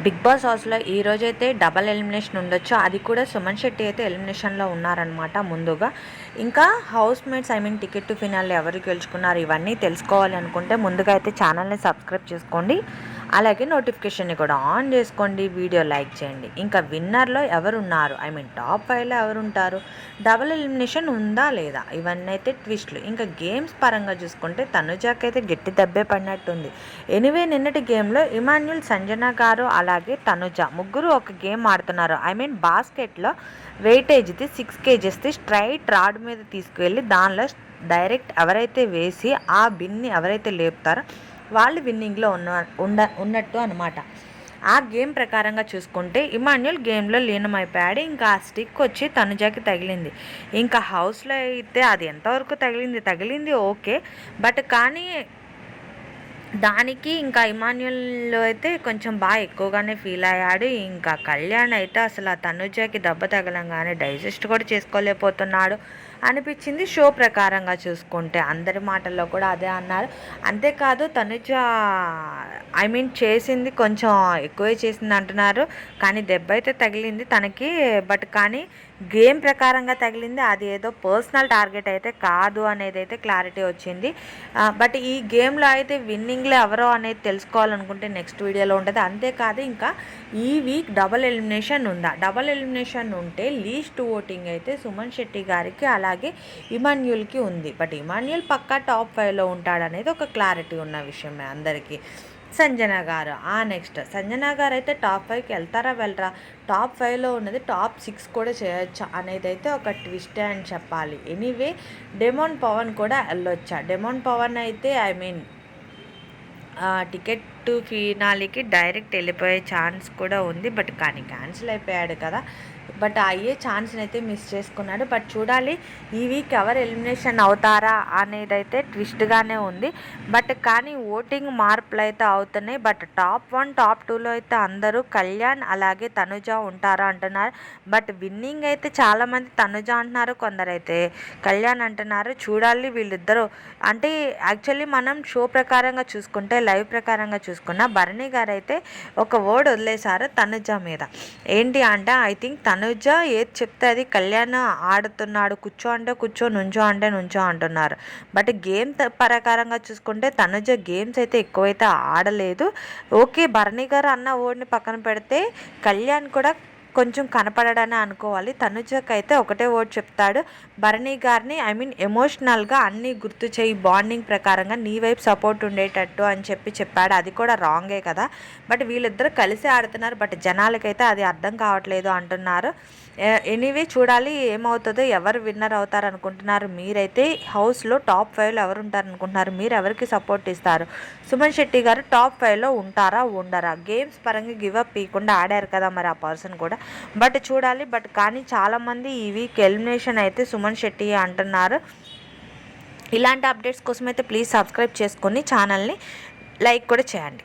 Big boss హౌస్లో ఈ రోజైతే డబల్ ఎలిమినేషన్ ఉండొచ్చు. అది కూడా సుమన్ శెట్టి అయితే ఎలిమినేషన్లో ఉన్నారనమాట ముందుగా. ఇంకా house mates ticket to phenol ఎవరు గెలుచుకున్నారు ఇవన్నీ తెలుసుకోవాలి అనుకుంటే ముందుగా అయితే ఛానల్ని సబ్స్క్రైబ్ చేసుకోండి. అలాగే నోటిఫికేషన్ని కూడా ఆన్ చేసుకోండి. వీడియో లైక్ చేయండి. ఇంకా విన్నర్లో ఎవరున్నారు, టాప్ 5లో ఎవరుంటారు, డబుల్ ఎలిమినేషన్ ఉందా లేదా, ఇవన్నీ అయితే ట్విస్ట్లు. ఇంకా గేమ్స్ పరంగా చూసుకుంటే తనుజాకైతే గట్టి దెబ్బే పడినట్టుంది. ఎనివే నిన్నటి గేమ్లో ఇమాన్యుల్, సంజన గారు అలాగే తనుజ ముగ్గురు ఒక గేమ్ ఆడుతున్నారు. బాస్కెట్లో వెయిటేజ్ది 6 kgsది స్ట్రైట్ రాడ్ మీద తీసుకువెళ్ళి దానిలో డైరెక్ట్ ఎవరైతే వేసి ఆ బిన్ని ఎవరైతే లేపుతారో వాళ్ళు విన్నింగ్లో ఉన్నట్టు అనమాట. ఆ గేమ్ ప్రకారంగా చూసుకుంటే ఇమాన్యుల్ గేమ్లో లీనమైపోయాడు. ఇంకా ఆ స్టిక్ వచ్చి తనుజాకి తగిలింది. ఇంకా హౌస్లో అయితే అది ఎంతవరకు తగిలింది ఓకే, బట్ కానీ దానికి ఇంకా ఇమాన్యుల్ అయితే కొంచెం బాగా ఎక్కువగానే ఫీల్ అయ్యాడు. ఇంకా కళ్యాణ్ అయితే అసలు ఆ తనుజాకి దెబ్బ తగలంగానే డైజెస్ట్ కూడా చేసుకోలేకపోతున్నాడు అనిపించింది. షో ప్రకారంగా చూసుకుంటే అందరి మాటల్లో కూడా అదే అన్నారు. అంతేకాదు తనుజ చేసింది కొంచెం ఎక్కువే చేసింది అంటున్నారు, కానీ దెబ్బ అయితే తగిలింది తనకి. బట్ కానీ గేమ్ ప్రకారంగా తగిలింది, అది ఏదో పర్సనల్ టార్గెట్ అయితే కాదు అనేది అయితే క్లారిటీ వచ్చింది. బట్ ఈ గేమ్లో అయితే విన్నింగ్లో ఎవరో అనేది తెలుసుకోవాలనుకుంటే నెక్స్ట్ వీడియోలో ఉంటుంది. అంతేకాదు ఇంకా ఈ వీక్ డబల్ ఎలిమినేషన్ ఉందా, డబల్ ఎలిమినేషన్ ఉంటే లీస్ట్ ఓటింగ్ అయితే సుమన్ శెట్టి గారికి అలాగే ఇమాన్యుల్కి ఉంది. బట్ ఇమాన్యుల్ పక్కా టాప్ 5లో ఉంటాడనేది ఒక క్లారిటీ ఉన్న విషయమే అందరికీ. సంజన గారు నెక్స్ట్ సంజన గారు అయితే టాప్ 5కి వెళ్తారా వెళ్ళరా, టాప్ 5లో ఉన్నది టాప్ 6 కూడా చేయొచ్చా అనేది అయితే ఒక ట్విస్టే అని చెప్పాలి. ఎనీవే డెమోన్ పవన్ కూడా వెళ్ళొచ్చా, డెమోన్ పవన్ అయితే టికెట్ టు ఫినాలికి డైరెక్ట్ వెళ్ళిపోయే ఛాన్స్ కూడా ఉంది. బట్ కానీ క్యాన్సిల్ అయిపోయాడు కదా, బట్ అయ్యే ఛాన్స్ని అయితే మిస్ చేసుకున్నాడు. బట్ చూడాలి ఈ వీక్ ఎవరు ఎలిమినేషన్ అవుతారా అనేది అయితే ట్విస్ట్గానే ఉంది. బట్ కానీ ఓటింగ్ మార్పులు అయితే అవుతున్నాయి. బట్ టాప్ 1 టాప్ 2లో అయితే అందరూ కళ్యాణ్ అలాగే తనుజ ఉంటారా అంటున్నారు. బట్ విన్నింగ్ అయితే చాలామంది తనుజ అంటున్నారు, కొందరైతే కళ్యాణ్ అంటున్నారు. చూడాలి వీళ్ళిద్దరూ. అంటే యాక్చువల్లీ మనం షో ప్రకారంగా చూసుకుంటే లైవ్ ప్రకారంగా చూసుకున్న భరణి గారు అయితే ఒక వర్డ్ వదిలేశారు తనుజ మీద. ఏంటి అంటే ఐ థింక్ తనుజ ఏది చెప్తే అది కళ్యాణ్ ఆడుతున్నాడు, కూర్చో అంటే కూర్చో, నుంచో అంటే నుంచో అంటున్నారు. బట్ గేమ్ ప్రకారంగా చూసుకుంటే తనుజ గేమ్స్ అయితే ఎక్కువైతే ఆడలేదు. ఓకే, భరణి గారు అన్న వర్డ్ని పక్కన పెడితే కళ్యాణ్ కూడా కొంచెం కనపడడని అనుకోవాలి. తనుజకి అయితే ఒకటే వర్డ్ చెప్తాడు, భరణి గారిని ఎమోషనల్గా అన్నీ గుర్తు చేయి, బాండింగ్ ప్రకారంగా నీ వైపు సపోర్ట్ ఉండేటట్టు అని చెప్పాడు. అది కూడా రాంగే కదా. బట్ వీళ్ళిద్దరు కలిసి ఆడుతున్నారు, బట్ జనాలకైతే అది అర్థం కావట్లేదు అంటున్నారు. ఎనీవే చూడాలి ఏమవుతుందో, ఎవరు విన్నర్ అవుతారు అనుకుంటున్నారు మీరైతే, హౌస్లో టాప్ 5లో ఎవరు ఉంటారు అనుకుంటున్నారు, మీరు ఎవరికి సపోర్ట్ ఇస్తారు, సుమన్ శెట్టి గారు టాప్ 5లో ఉంటారా ఉండరా, గేమ్స్ పరంగా గివప్ ఇవ్వకుండా ఆడారు కదా మరి ఆ పర్సన్ కూడా. బట్ చూడాలి. బట్ కానీ చాలామంది ఈ వీక్ ఎలిమినేషన్ అయితే సుమన్ శెట్టి అంటున్నారు. ఇలాంటి అప్డేట్స్ కోసం అయితే ప్లీజ్ సబ్స్క్రైబ్ చేసుకొని ఛానల్ని లైక్ కూడా చేయండి.